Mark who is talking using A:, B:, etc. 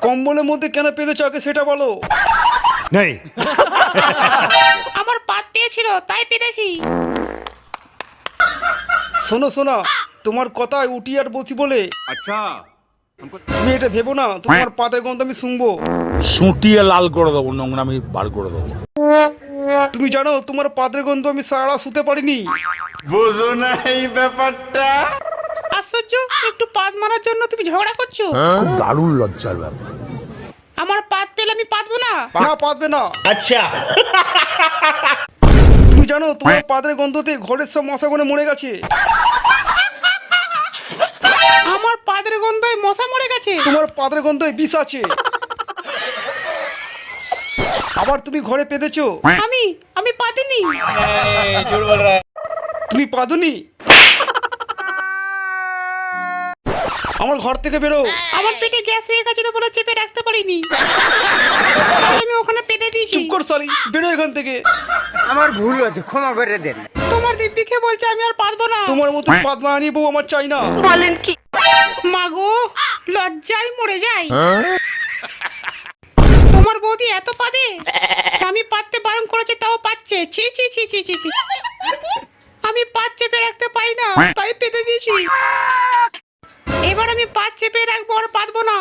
A: কম্বলের মধ্যে কেন পেতেছো আগে সেটা বলো।
B: নেই।
C: আমার পাত পেয়েছিল তাই পেতেছি।
A: শোনো শোনা, তোমার কথায় উঠি আর বসি বলে
B: আচ্ছা
A: তুমি এটা ভেবো না তোমার পাতের গন্ধ আমি শুনবো।
D: সুটিয়ে লাল করে দেবো, নোংরামি বার করে দেবো।
A: তুমি জানো তোমার পাতের গন্ধ আমি সারা রাত শুতে পারিনি।
B: বুঝো না এই ব্যাপারটা।
C: আশ্চর্য, একটু পাত মারার জন্য তুমি ঝগড়া করছো।
D: খুব দারুণ লজ্জার ব্যাপার।
C: আমার পাত পেলে আমি পাতবো না।
A: না পাতবে না।
B: আচ্ছা
A: তুমি জানো তোমার পাতের গন্ধতে ঘরের সব মশাগুলো মরে গেছে।
C: আমার পাতের গন্ধে মশা মরে গেছে।
A: তোমার পাতের গন্ধে বিষ আছে। আবার তুমি ঘরে পেতেছো।
C: আমি পাতিনি।
A: তুমি পাদুনি। আমার ঘর থেকে বেরো।
C: আমার পেটে গ্যাস হয়ে গেছে তো বলে চেপে রাখতে পারিনি, তাই আমি ওখানে পেতে দিয়েছি।
A: চুপ কর শালি, বেরো এখান থেকে।
E: আমার ভুল হয়েছে, ক্ষমা করে দেন।
C: তোমার দিব্যি খেয়ে বলছে আমি আর পাতবো না।
A: তোমার মতো পাদমা আনি বউ আমার চাই না।
C: মাগো, লজ্জায় মরে যাই। তোমার বৌদি এত পাদে, স্বামী পাততে বারণ করেছে তাও পাচ্ছে। ছি ছি ছি ছি ছি ছি। আমি পাত চেপে রাখতে পারি না তাই পেতে দিয়েছি। এবার আমি পাত চেপে রাখবো আর পাতবো না।